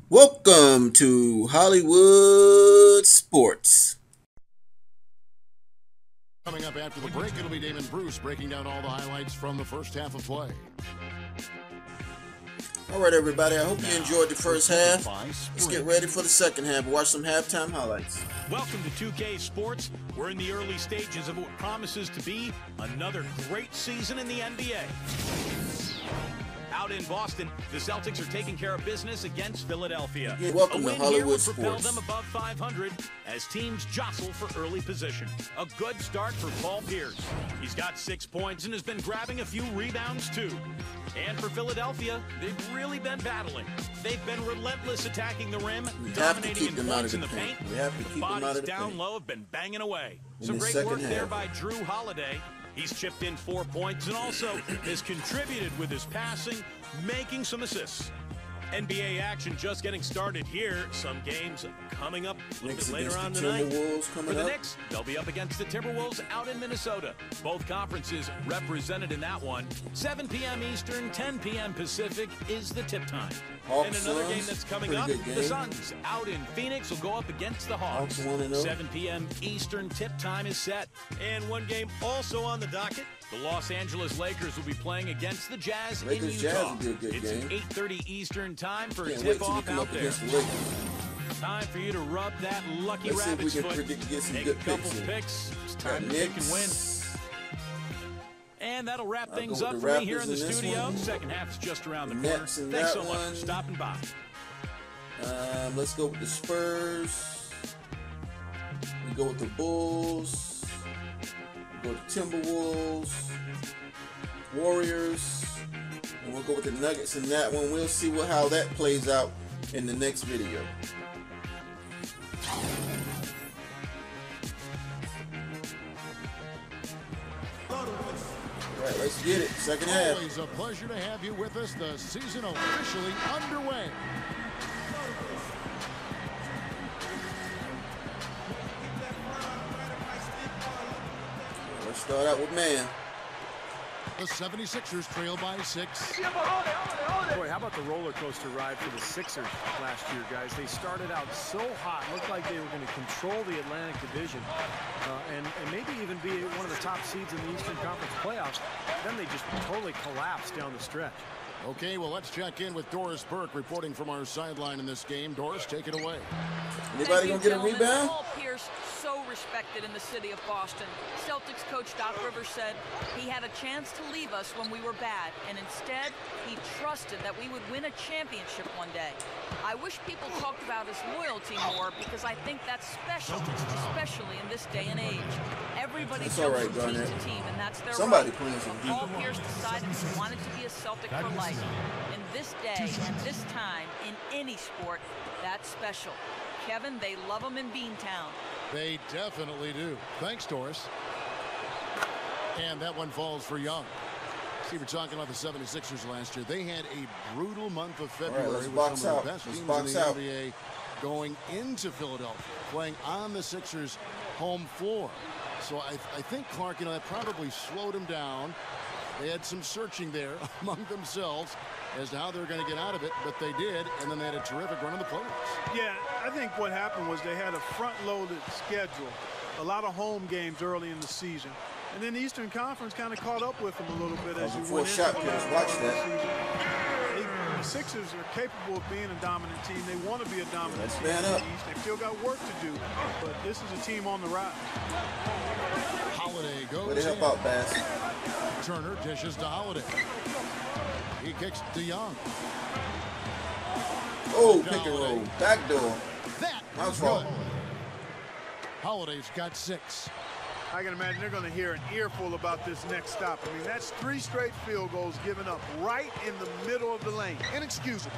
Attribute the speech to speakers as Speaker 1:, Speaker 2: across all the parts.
Speaker 1: Welcome to Hollywood Sports.
Speaker 2: Coming up after the break, it'll be Damon Bruce breaking down all the highlights from the first half of play.
Speaker 1: All right, everybody. I hope you enjoyed the first half. Let's get ready for the second half. Watch some halftime highlights.
Speaker 3: Welcome to 2K Sports. We're in the early stages of what promises to be another great season in the NBA. Out in Boston, the Celtics are taking care of business against Philadelphia.
Speaker 1: Welcome
Speaker 3: a win
Speaker 1: to Hollywood
Speaker 3: here would propel
Speaker 1: Sports.
Speaker 3: them above 500 as teams jostle for early position. A good start for Paul Pierce. He's got 6 points and has been grabbing a few rebounds too. And for Philadelphia, they've really been battling. They've been relentless attacking the rim, dominating in points in the paint. The bodies down low have been banging away. Some great work there by Drew Holiday. He's chipped in 4 points and also has contributed with his passing, making some assists. NBA action just getting started here. Some games coming up a little bit later on tonight. For the Knicks, they'll be up against the Timberwolves out in Minnesota. Both conferences represented in that one. 7 p.m. Eastern, 10 p.m. Pacific is the tip time. And another game that's coming up, the Suns out in Phoenix will go up against the Hawks. 7 p.m. Eastern tip time is set. And one game also on the docket. The Los Angeles Lakers will be playing against the Jazz in Utah. It's an 8:30 Eastern time for a tip-off out there. Time for you to rub that lucky rabbit's foot. Take a couple picks. It's time to pick and win. And that'll wrap things up for me here in the studio. Second half is just around the corner. Thanks so much for stopping by.
Speaker 1: Let's go with the Spurs. We go with the Bulls. We go with the Timberwolves. Warriors. And we'll go with the Nuggets in that one. We'll see how that plays out in the next video. All right, let's get it. Second half.
Speaker 2: Always a pleasure to have you with us. The season officially underway.
Speaker 1: Let's start out with man.
Speaker 2: The 76ers trail by 6.
Speaker 4: Boy, how about the roller coaster ride for the Sixers last year, guys? They started out so hot, looked like they were going to control the Atlantic Division and maybe even be one of the top seeds in the Eastern Conference playoffs. Then they just totally collapsed down the stretch.
Speaker 2: Okay, well, let's check in with Doris Burke reporting from our sideline in this game. Doris, take it away.
Speaker 1: Anybody gonna get a rebound?
Speaker 5: Paul Pierce, so respected in the city of Boston. Celtics coach Doc Rivers said he had a chance to leave us when we were bad, and instead he trusted that we would win a championship one day. I wish people talked about his loyalty more because I think that's special, especially in this day and age. Everybody goes from team to team, and that's their
Speaker 1: Somebody
Speaker 5: right.
Speaker 1: playing some
Speaker 5: Paul Pierce decided he wanted to be a Celtic for life. In this day and this time, in any sport, that's special. Kevin, they love him in Beantown.
Speaker 2: They definitely do. Thanks, Doris. And that one falls for Young. See, we're talking about the 76ers last year. They had a brutal month of February with some of the best teams in the NBA going into Philadelphia, playing on the Sixers' home floor. So I think, Clark, that probably slowed them down. They had some searching there among themselves as to how they were going to get out of it, but they did, and then they had a terrific run in the playoffs.
Speaker 6: Yeah, I think what happened was they had a front-loaded schedule, a lot of home games early in the season. And then the Eastern Conference kind of caught up with them a little bit as you went into the season. The Sixers are capable of being a dominant team. They want to be a dominant team in the East. They've still got work to do, but this is a team on the rise.
Speaker 2: Holiday goes
Speaker 1: Way to help out, Bass.
Speaker 2: Turner dishes to Holiday. He kicks to Young.
Speaker 1: Oh, pick and roll. Backdoor.
Speaker 2: That was good. Holiday's got 6.
Speaker 6: I can imagine they're going to hear an earful about this next stop. I mean, that's 3 straight field goals given up right in the middle of the lane. Inexcusable.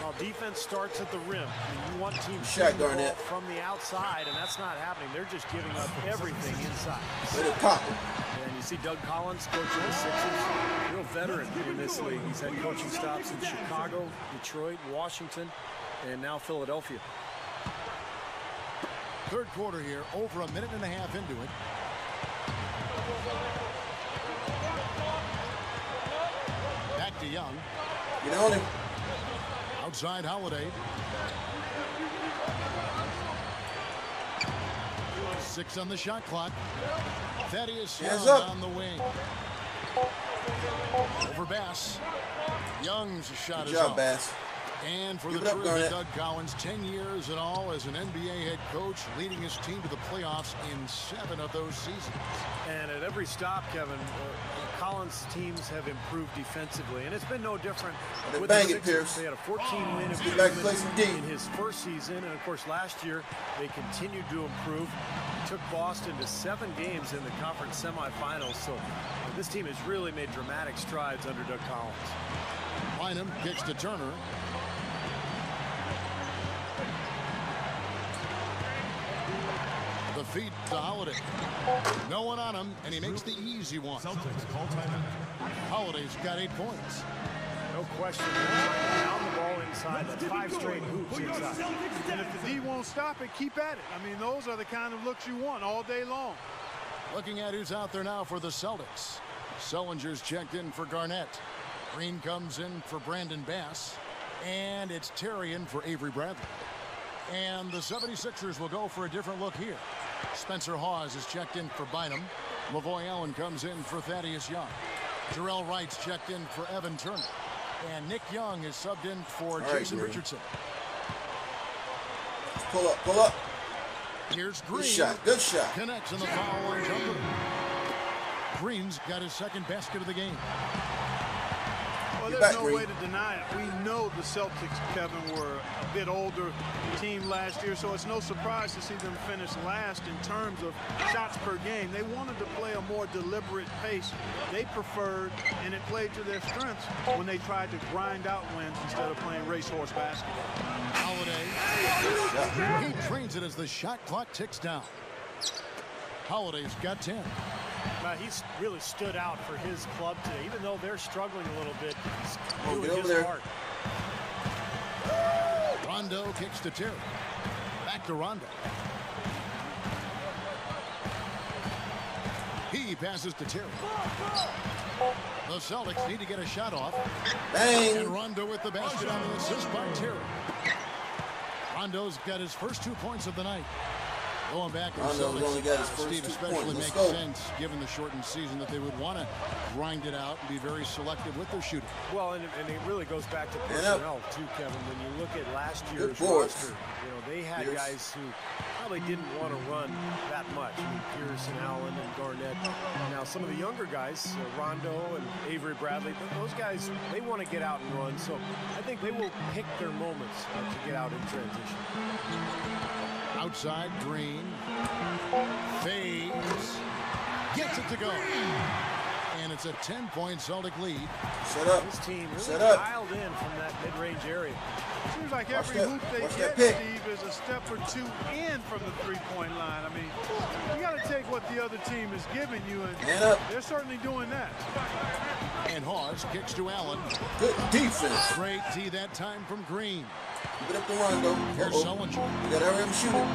Speaker 4: Well, defense starts at the rim. I mean, you want teams
Speaker 1: shot Garnett
Speaker 4: from the outside, and that's not happening. They're just giving up everything inside.
Speaker 1: Let it pop it.
Speaker 4: And you see Doug Collins coaching the Sixers, real veteran in this league. He's had coaching stops in Chicago, Detroit, Washington, and now Philadelphia.
Speaker 2: Third quarter here, over a minute and a half into it. Back to Young.
Speaker 1: Get on him.
Speaker 2: outside Holiday. 6 on the shot clock. Thaddeus Young on the wing. Over Bass. Young's shot is off.
Speaker 1: Bass.
Speaker 2: And for the terrific Doug Collins, 10 years in all as an NBA head coach, leading his team to the playoffs in 7 of those seasons.
Speaker 4: And at every stop, Kevin, Collins' teams have improved defensively, and it's been no different with the Sixers. They had a 14-win improvement in his first season, and of course last year they continued to improve. Took Boston to 7 games in the conference semifinals, so this team has really made dramatic strides under Doug Collins.
Speaker 2: Bynum kicks to Turner. The feed to Holiday. No one on him, and he makes the easy one.
Speaker 7: Celtics call timeout.
Speaker 2: Holiday's got 8 points.
Speaker 4: No question. Down the ball inside. That's 5 straight hoops inside.
Speaker 6: And if the D won't stop it, keep at it. I mean, those are the kind of looks you want all day long.
Speaker 2: Looking at who's out there now for the Celtics. Sullinger's checked in for Garnett. Green comes in for Brandon Bass. And it's Terry in for Avery Bradley. And the 76ers will go for a different look here. Spencer Hawes is checked in for Bynum. Lavoy Allen comes in for Thaddeus Young. Jarrell Wright's checked in for Evan Turner. And Nick Young is subbed in for Jason Richardson.
Speaker 1: Pull up, pull up.
Speaker 2: Here's Green.
Speaker 1: Good shot, good shot.
Speaker 2: Connects on the foul line jumper. Green's got his 2nd basket of the game.
Speaker 6: Well, there's no way to deny it. We know the Celtics, Kevin, were a bit older team last year, so it's no surprise to see them finish last in terms of shots per game. They wanted to play a more deliberate pace. They preferred, and it played to their strengths when they tried to grind out wins instead of playing racehorse basketball.
Speaker 2: Holiday, he trains it as the shot clock ticks down. Holiday's got 10.
Speaker 4: He's really stood out for his club today, even though they're struggling a little bit. He's
Speaker 1: doing his part.
Speaker 2: Rondo kicks to Terry. Back to Rondo. He passes to Terry. The Celtics need to get a shot off.
Speaker 1: Bang!
Speaker 2: And Rondo with the basket on the assist by Terry. Rondo's got his first 2 points of the night. Going back,
Speaker 1: Rondo's only got his first
Speaker 2: Steve
Speaker 1: 2
Speaker 2: especially
Speaker 1: points.
Speaker 2: makes sense given the shortened season that they would want to grind it out and be very selective with their shooting.
Speaker 4: Well, and it really goes back to personnel too, Kevin. When you look at last year's roster, they had guys who probably didn't want to run that much. I mean, Pierce and Allen and Garnett. Now, some of the younger guys, Rondo and Avery Bradley, those guys, they want to get out and run. So I think they will pick their moments to get out in transition.
Speaker 2: Outside, Green. Fades. Gets it to go. And it's a 10-point Celtic lead.
Speaker 1: Set up.
Speaker 4: This team really
Speaker 1: Set up.
Speaker 4: dialed in from that mid-range area.
Speaker 6: Seems like every hoop they get, Steve, is a step or 2 in from the 3-point line. I mean, you got to take what the other team is giving you, and they're certainly doing that.
Speaker 2: And Hawes kicks to Allen.
Speaker 1: Good defense.
Speaker 2: Great D that time from Green.
Speaker 1: Keep it up to Rondo.
Speaker 2: Here's Sullinger.
Speaker 1: You got to hurry up and shoot it.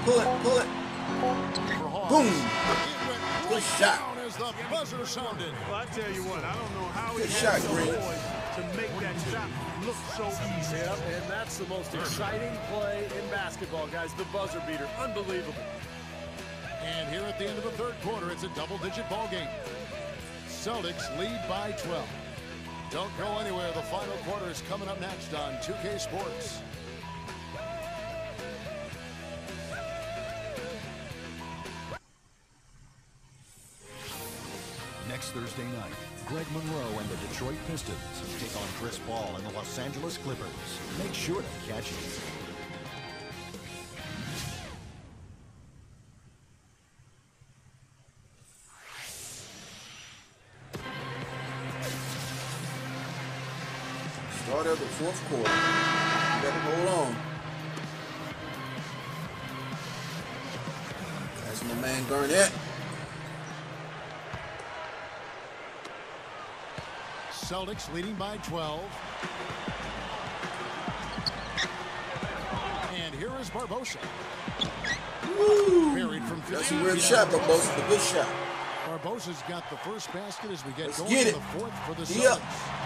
Speaker 1: Pull it, pull it.
Speaker 2: For Hawes.
Speaker 1: Boom.
Speaker 2: Good shot. As the buzzer sounded.
Speaker 6: Well, I tell you what, I don't know how he
Speaker 1: shot,
Speaker 6: had
Speaker 1: Green.
Speaker 6: to make that shot look so easy.
Speaker 4: Yep, and that's the most exciting play in basketball, guys. The buzzer beater. Unbelievable.
Speaker 2: And here at the end of the 3rd quarter, it's a double-digit ball game. Celtics lead by 12. Don't go anywhere. The final quarter is coming up next on 2K Sports.
Speaker 7: Next Thursday night, Greg Monroe and the Detroit Pistons take on Chris Paul and the Los Angeles Clippers. Make sure to catch it.
Speaker 1: Start of the 4th quarter. You better hold on. That's my man Garnett.
Speaker 2: Celtics leading by 12. And here is Barbosa.
Speaker 1: Woo.
Speaker 2: Buried from 50.
Speaker 1: That's a weird shot, Barbosa. A good shot.
Speaker 2: Barbosa's got the first basket as we get going
Speaker 1: get
Speaker 2: to
Speaker 1: it.
Speaker 2: the 4th for the
Speaker 1: Yep.
Speaker 2: Celtics.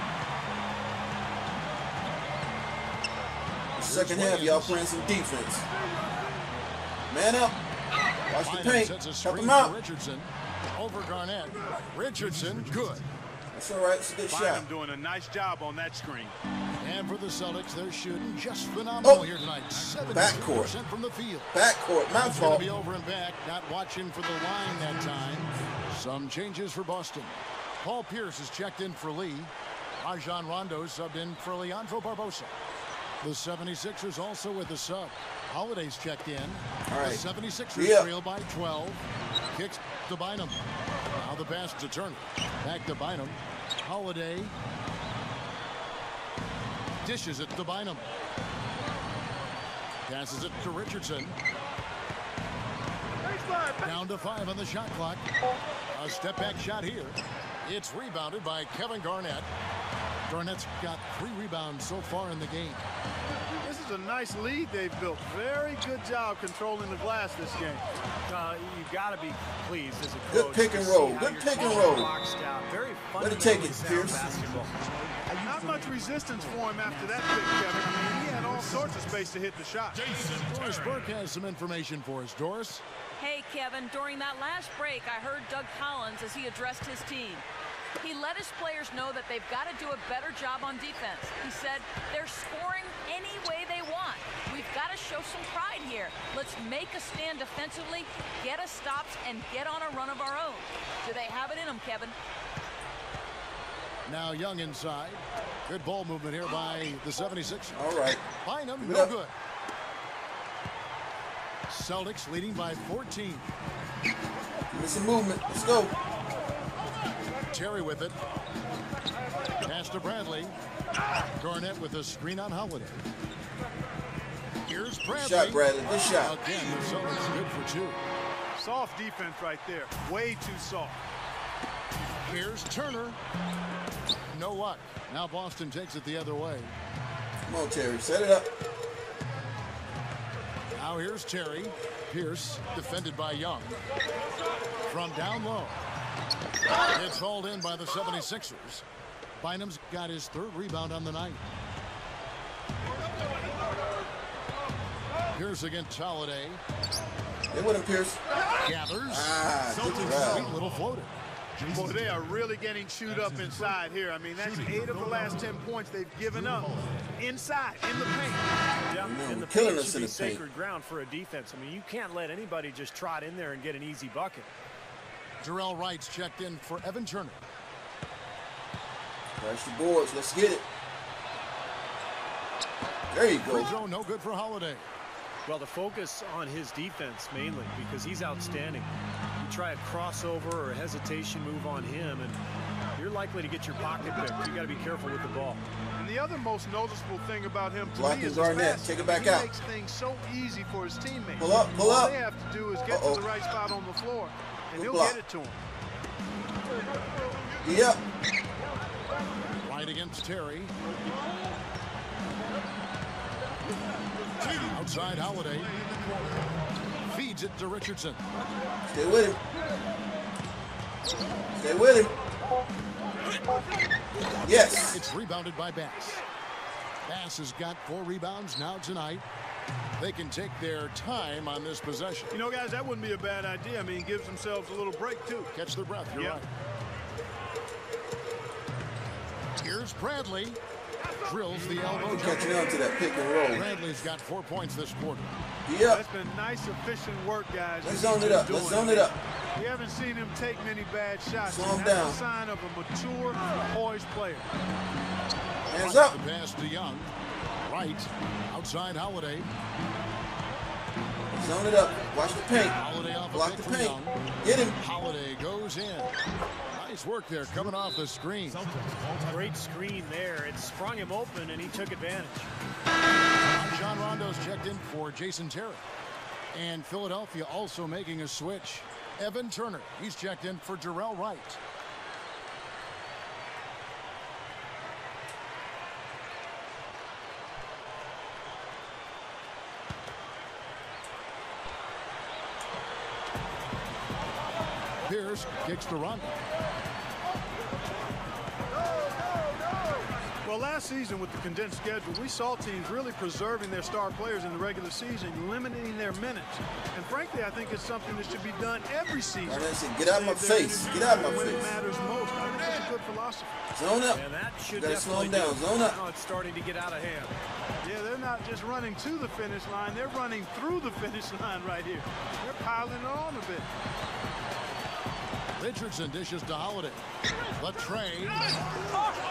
Speaker 1: second half, y'all playing some defense. Man up. Watch the paint. Help him out.
Speaker 2: Richardson over Garnett. Richardson, good.
Speaker 1: That's all right. It's a good shot.
Speaker 6: Bynum doing a nice job on that screen.
Speaker 2: And for the Celtics, they're shooting just phenomenal here tonight. 70% from the field.
Speaker 1: Backcourt. My
Speaker 2: It's
Speaker 1: fault.
Speaker 2: going to be over and back. Not watching for the line that time. Some changes for Boston. Paul Pierce is checked in for Lee. Rajon Rondo subbed in for Leandro Barbosa. The 76ers also with the sub. Holiday's checked in.
Speaker 1: All right.
Speaker 2: The 76ers trail by 12. Kicks to Bynum. Now the pass to Turner. Back to Bynum. Holiday dishes it to Bynum. Passes it to Richardson. Down to 5 on the shot clock. A step back shot here. It's rebounded by Kevin Garnett. Garnett's got 3 rebounds so far in the game.
Speaker 6: This is a nice lead they've built. Very good job controlling the glass this game.
Speaker 4: You've got to be pleased as a coach.
Speaker 1: Good pick and roll. Good pick and roll.
Speaker 4: Very
Speaker 1: Let it take it, Pierce.
Speaker 4: basketball.
Speaker 6: Not much resistance for him after that pick, Kevin. I mean, he had all sorts of space to hit the shot.
Speaker 2: Doris Burke has some information for us. Doris?
Speaker 5: Hey, Kevin, during that last break, I heard Doug Collins as he addressed his team. He let his players know that they've got to do a better job on defense. He said, they're scoring any way they want. We've got to show some pride here. Let's make a stand defensively, get us stops, and get on a run of our own. Do they have it in them, Kevin?
Speaker 2: Now Young inside. Good ball movement here by the 76ers.
Speaker 1: All right.
Speaker 2: Bynum, no good. Celtics leading by 14.
Speaker 1: Give me some movement. Let's go.
Speaker 2: Terry with it. Pass to Bradley. Garnett with a screen on Holiday. Here's Bradley.
Speaker 1: Shot, Bradley. Good shot.
Speaker 2: Again, the Celtics good for 2.
Speaker 6: Soft defense right there. Way too soft.
Speaker 2: Here's Turner. No luck. Now Boston takes it the other way.
Speaker 1: Come on, Terry. Set it up.
Speaker 2: Now here's Terry. Pierce defended by Young. From down low. It's hauled in by the 76ers. Bynum's got his 3rd rebound on the night. Pierce against Holiday.
Speaker 1: They with him, Pierce.
Speaker 2: Gathers.
Speaker 1: Good
Speaker 2: Sweet little floater.
Speaker 6: Boy, they are really getting chewed up inside here. I mean, that's 8 of the last 10 points they've given up inside, in the paint.
Speaker 4: Yeah, and the
Speaker 1: killing
Speaker 4: paint
Speaker 1: us
Speaker 4: should
Speaker 1: in
Speaker 4: be
Speaker 1: the paint.
Speaker 4: sacred ground for a defense. I mean, you can't let anybody just trot in there and get an easy bucket.
Speaker 2: Jarrell Wright's checked in for Evan Turner.
Speaker 1: Crash the boards. Let's get it. There you
Speaker 2: Free
Speaker 1: go.
Speaker 2: throw, no good for Holiday.
Speaker 4: Well, the focus on his defense mainly because he's outstanding. You try a crossover or a hesitation move on him, and you're likely to get your pocket picked. You got to be careful with the ball.
Speaker 6: And the other most noticeable thing about him to
Speaker 1: Blocking
Speaker 6: me is
Speaker 1: Garnett.
Speaker 6: his
Speaker 1: Take it
Speaker 6: passing.
Speaker 1: back out.
Speaker 6: He makes things so easy for his teammates.
Speaker 1: Pull up, pull
Speaker 6: All
Speaker 1: up.
Speaker 6: they have to do is get to the right spot on the floor, and he'll
Speaker 1: block.
Speaker 6: get it to him.
Speaker 1: Yep.
Speaker 2: Right against Terry. Outside Holiday. Feeds it to Richardson.
Speaker 1: Stay with him. Stay with him. Yes.
Speaker 2: It's rebounded by Bass. Bass has got 4 rebounds now tonight. They can take their time on this possession.
Speaker 6: You know, guys, that wouldn't be a bad idea. I mean, gives themselves a little break, too.
Speaker 2: Catch their breath. You're
Speaker 6: Yep.
Speaker 2: right. Here's Bradley. Drills the elbow jumper.
Speaker 1: Catching on to that pick and roll.
Speaker 2: Bradley's got 4 points this quarter.
Speaker 1: Yep.
Speaker 6: That's been nice, efficient work, guys.
Speaker 1: Let's zone it up. Let's zone it up.
Speaker 6: We haven't seen him take many bad shots.
Speaker 1: Slow him
Speaker 6: That's
Speaker 1: down.
Speaker 6: a sign of a mature, poised player.
Speaker 1: Hands up.
Speaker 2: The pass to Young. Right. Outside Holiday.
Speaker 1: Zone it up. Watch the paint.
Speaker 2: Holiday off a
Speaker 1: Block
Speaker 2: pick
Speaker 1: the
Speaker 2: from
Speaker 1: paint.
Speaker 2: Young.
Speaker 1: Get him.
Speaker 2: Holiday goes in. Nice work there coming off the screen.
Speaker 4: Great screen there. It sprung him open, and he took advantage.
Speaker 2: John Rondo's checked in for Jason Terry. And Philadelphia also making a switch. Evan Turner. He's checked in for Jarrell Wright. Pierce kicks to Rondo.
Speaker 6: Well, Well, last season with the condensed schedule, we saw teams really preserving their star players in the regular season, limiting their minutes. And frankly, I think it's something that should be done every season.
Speaker 1: Get out of my face. Get out of my
Speaker 6: when
Speaker 1: face.
Speaker 6: It matters most. I think that's a good philosophy.
Speaker 1: Zone up.
Speaker 4: And that should
Speaker 1: gotta slow
Speaker 4: definitely
Speaker 1: them down. Zone up.
Speaker 4: Now it's starting to get out of hand.
Speaker 6: Yeah, they're not just running to the finish line. They're running through the finish line right here. They're piling it on a bit.
Speaker 2: Richardson dishes to Holiday. The trade.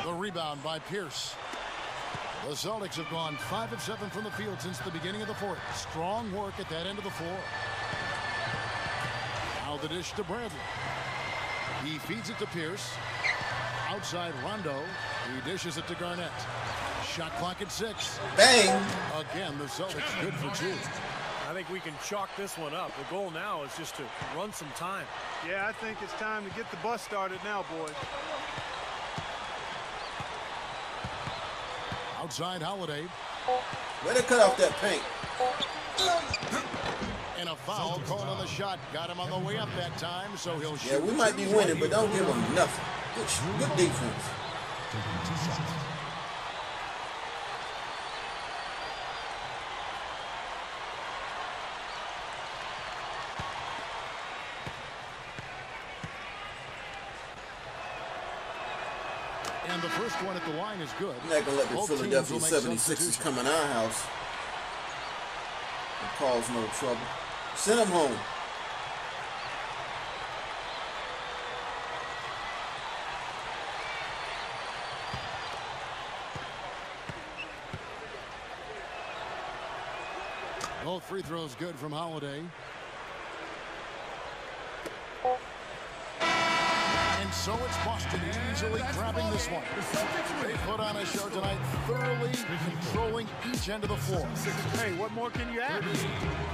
Speaker 2: The rebound by Pierce. The Celtics have gone 5 of 7 from the field since the beginning of the fourth. Strong work at that end of the floor. Now the dish to Bradley. He feeds it to Pierce. Outside Rondo. He dishes it to Garnett. Shot clock at 6.
Speaker 1: Bang.
Speaker 2: Again, the Celtics good for 2.
Speaker 4: I think we can chalk this one up. The goal now is just to run some time.
Speaker 6: Yeah, I think it's time to get the bus started now, boys.
Speaker 2: Outside Holiday.
Speaker 1: Way to cut off that paint.
Speaker 2: And a foul called on the shot. Got him on the way up that time, so he'll shoot.
Speaker 1: Yeah, we might be winning, but don't give them nothing. Good defense.
Speaker 2: And the first one at the line is good.
Speaker 1: I'm not going to let the
Speaker 2: Both
Speaker 1: Philadelphia
Speaker 2: teams will make
Speaker 1: 76ers come in our house and cause no trouble. Send them home.
Speaker 2: Both free throws good from Holiday. And so it's Boston easily grabbing this one. They put on a show tonight, thoroughly controlling each end of the floor.
Speaker 6: Hey, what more can you add?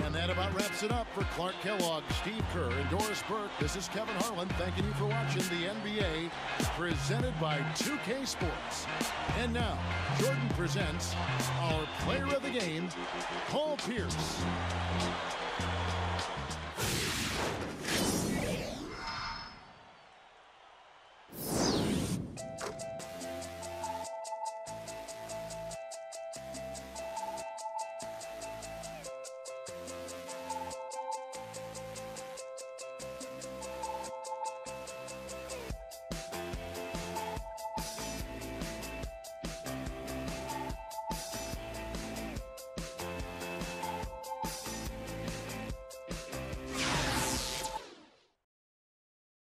Speaker 2: And that about wraps it up for Clark Kellogg, Steve Kerr, and Doris Burke. This is Kevin Harlan thanking you for watching the NBA presented by 2K Sports. And now, Jordan presents our player of the game, Paul Pierce.